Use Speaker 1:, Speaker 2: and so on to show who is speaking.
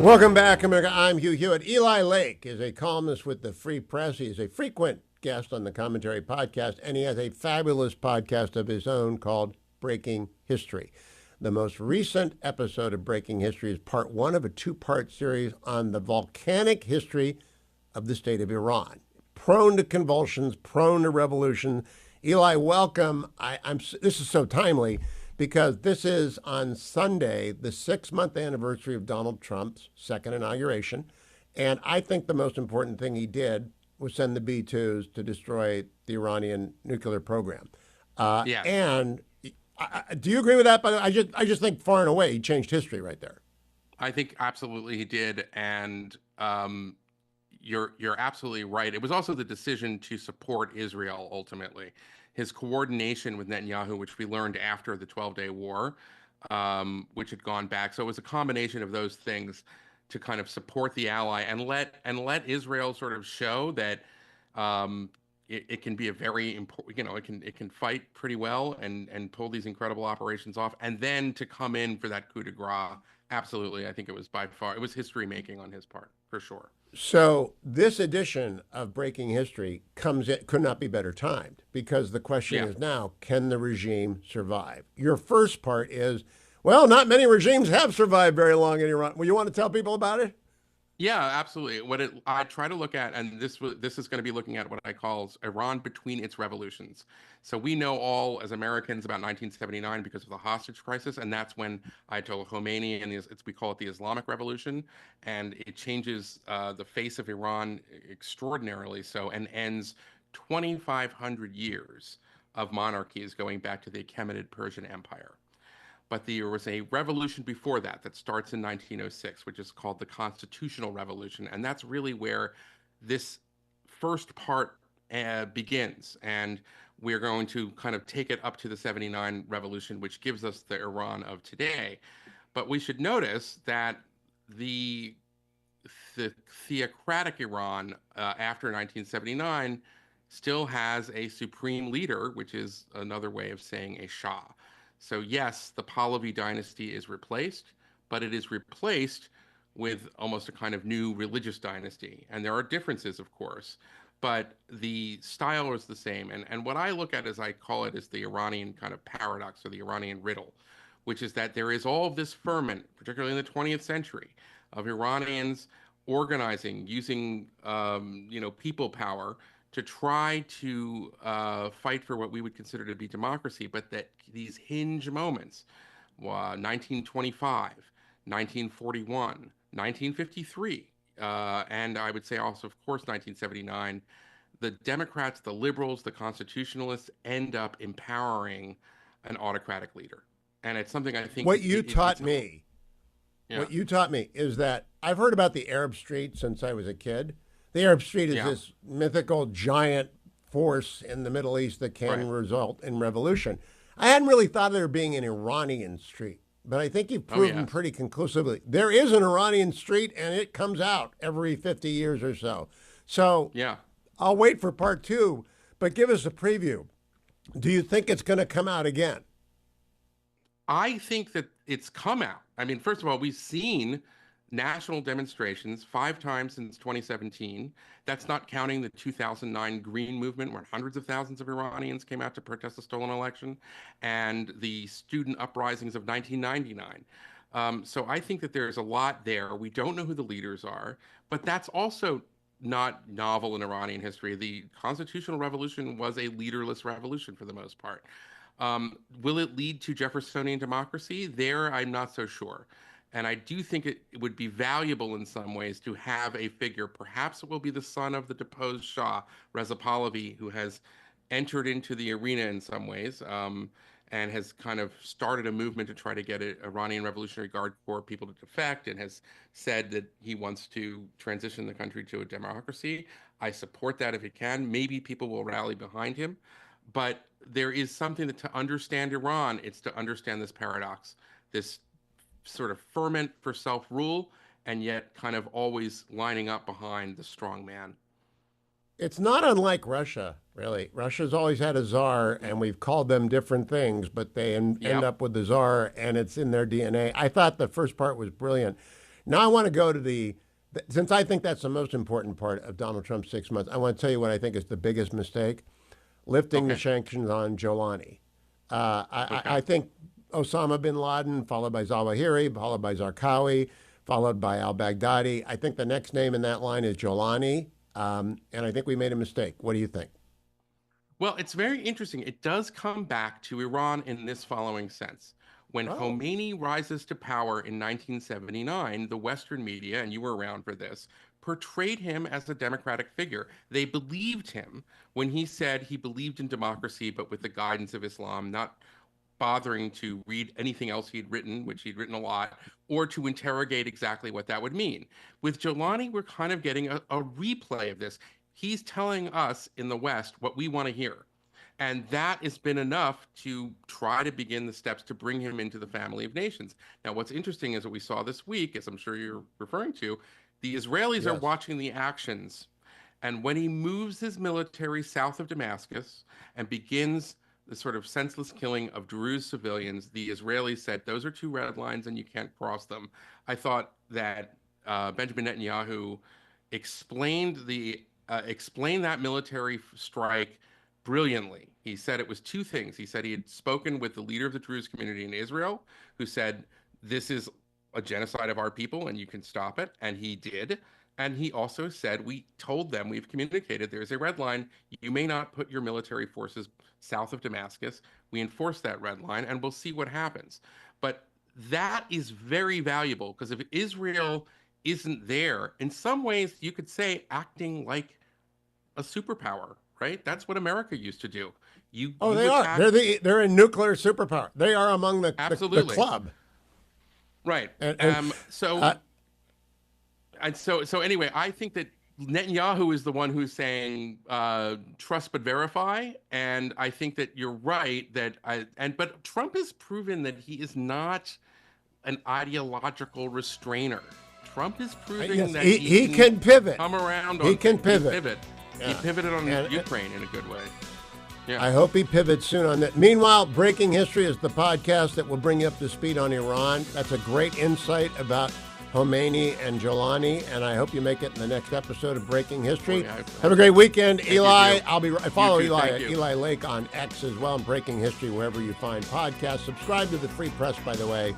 Speaker 1: Welcome back, America. I'm Hugh Hewitt. Eli Lake is a columnist with the Free Press. He is a frequent guest on the Commentary Podcast, and he has a fabulous podcast of his own called Breaking History. The most recent episode of Breaking History is part one of a two-part series on the volcanic history of the state of Iran. Prone to convulsions, prone to revolution. Eli, welcome. This is so timely because this is on Sunday, the 6-month anniversary of Donald Trump's second inauguration. And I think the most important thing he did was send the B-2s to destroy the Iranian nuclear program.
Speaker 2: Yeah,
Speaker 1: And do you agree with that? But I just think far and away he changed history right there.
Speaker 2: I think absolutely he did, and you're absolutely right. It was also the decision to support Israel ultimately. His coordination with Netanyahu, which we learned after the 12-day war, which had gone back. So it was a combination of those things to kind of support the ally and let Israel sort of show that it can be a very important, it can fight pretty well and pull these incredible operations off, and then to come in for that coup de grace. Absolutely, I think it was history making on his part for sure.
Speaker 1: So this edition of Breaking History could not be better timed because the question
Speaker 2: Yeah.
Speaker 1: is now, can the regime survive? Your first part is, well, not many regimes have survived very long in Iran. Well, you want to tell people about it?
Speaker 2: Yeah, absolutely. I try to look at, and this is going to be looking at what I call Iran between its revolutions. So we know all as Americans about 1979 because of the hostage crisis, and that's when Ayatollah Khomeini and we call it the Islamic Revolution, and it changes the face of Iran extraordinarily so, and ends 2,500 years of monarchies going back to the Achaemenid Persian Empire. But there was a revolution before that that starts in 1906, which is called the Constitutional Revolution. And that's really where this first part begins. And we're going to kind of take it up to the 79 revolution, which gives us the Iran of today. But we should notice that the, the theocratic Iran after 1979 still has a supreme leader, which is another way of saying a Shah. So yes, the Pahlavi dynasty is replaced, but it is replaced with almost a kind of new religious dynasty. And there are differences, of course, but the style is the same. And what I look at, as I call it, is the Iranian kind of paradox or the Iranian riddle, which is that there is all of this ferment, particularly in the 20th century, of Iranians organizing, using people power to try to fight for what we would consider to be democracy, but that these hinge moments, 1925, 1941, 1953, and I would say also, of course, 1979, the Democrats, the liberals, the constitutionalists end up empowering an autocratic leader. And it's something I think
Speaker 1: What you taught
Speaker 2: it's,
Speaker 1: me,
Speaker 2: yeah,
Speaker 1: what you taught me is that I've heard about the Arab Street since I was a kid. The Arab Street is
Speaker 2: yeah,
Speaker 1: this mythical giant force in the Middle East that can
Speaker 2: right.
Speaker 1: result in revolution. I hadn't really thought of there being an Iranian street, but I think you've
Speaker 2: Oh,
Speaker 1: proven
Speaker 2: yes.
Speaker 1: pretty conclusively there is an Iranian street and it comes out every 50 years or so. So
Speaker 2: Yeah.
Speaker 1: I'll wait for part two, but give us a preview. Do you think it's going to come out again?
Speaker 2: I think that it's come out. I mean, first of all, we've seen national demonstrations 5 times since 2017. That's not counting the 2009 Green Movement, where hundreds of thousands of Iranians came out to protest the stolen election, and the student uprisings of 1999. So I think that there's a lot there. We don't know who the leaders are, but that's also not novel in Iranian history. The constitutional revolution was a leaderless revolution for the most part. Will it lead to Jeffersonian democracy? There, I'm not so sure. And I do think it would be valuable in some ways to have a figure. Perhaps it will be the son of the deposed Shah, Reza Pahlavi, who has entered into the arena in some ways, and has kind of started a movement to try to get Iranian Revolutionary Guard Corps people to defect, and has said that he wants to transition the country to a democracy. I support that if it can. Maybe people will rally behind him. But there is something that to understand Iran, it's to understand this paradox, this sort of ferment for self-rule, and yet kind of always lining up behind the strong man.
Speaker 1: It's not unlike Russia, really. Russia's always had a czar, and we've called them different things, but they end
Speaker 2: Yep.
Speaker 1: up with the czar, and it's in their DNA. I thought the first part was brilliant. Now I want to go to since I think that's the most important part of Donald Trump's 6 months, I want to tell you what I think is the biggest mistake: lifting the
Speaker 2: Okay.
Speaker 1: sanctions on Jolani.
Speaker 2: Okay.
Speaker 1: I think Osama bin Laden, followed by Zawahiri, followed by Zarqawi, followed by al-Baghdadi. I think the next name in that line is Jolani, and I think we made a mistake. What do you think?
Speaker 2: Well, it's very interesting. It does come back to Iran in this following sense. When
Speaker 1: Oh,
Speaker 2: Khomeini rises to power in 1979, the Western media, and you were around for this, portrayed him as a democratic figure. They believed him when he said he believed in democracy, but with the guidance of Islam, not bothering to read anything else he'd written, which he'd written a lot, or to interrogate exactly what that would mean. With Jelani, we're kind of getting a replay of this. He's telling us in the West what we want to hear. And that has been enough to try to begin the steps to bring him into the family of nations. Now, what's interesting is what we saw this week, as I'm sure you're referring to, the Israelis are
Speaker 1: yes.
Speaker 2: watching the actions. And when he moves his military south of Damascus and begins the sort of senseless killing of Druze civilians, the Israelis said, those are two red lines and you can't cross them. I thought that Benjamin Netanyahu explained that military strike brilliantly. He said it was two things. He said he had spoken with the leader of the Druze community in Israel, who said, this is a genocide of our people and you can stop it. And he did. And he also said, we told them, we've communicated, there's a red line. You may not put your military forces south of Damascus. We enforce that red line and we'll see what happens. But that is very valuable because if Israel isn't there, in some ways, you could say acting like a superpower, right? That's what America used to do. You
Speaker 1: Oh,
Speaker 2: you
Speaker 1: they are.
Speaker 2: attack
Speaker 1: They're a nuclear superpower. They are among the
Speaker 2: absolutely
Speaker 1: club.
Speaker 2: right.
Speaker 1: And
Speaker 2: So
Speaker 1: uh,
Speaker 2: so anyway, I think that Netanyahu is the one who's saying trust but verify, and I think that you're right that but Trump has proven that he is not an ideological restrainer. Trump is proving
Speaker 1: yes,
Speaker 2: that
Speaker 1: he
Speaker 2: can
Speaker 1: can pivot.
Speaker 2: come around
Speaker 1: He
Speaker 2: on
Speaker 1: can
Speaker 2: things.
Speaker 1: pivot.
Speaker 2: He pivot. He
Speaker 1: Yeah.
Speaker 2: pivoted on
Speaker 1: And
Speaker 2: Ukraine in a good way. Yeah.
Speaker 1: I hope he pivots soon on that. Meanwhile, Breaking History is the podcast that will bring you up to speed on Iran. That's a great insight about Khomeini and Jolani, and I hope you make it in the next episode of Breaking History.
Speaker 2: Boy,
Speaker 1: Have a great weekend,
Speaker 2: you,
Speaker 1: Eli.
Speaker 2: Hugh.
Speaker 1: I'll be follow
Speaker 2: You too,
Speaker 1: Eli
Speaker 2: thank
Speaker 1: at
Speaker 2: you.
Speaker 1: Eli Lake on X as well, and Breaking History wherever you find podcasts. Subscribe to the Free Press, by the way.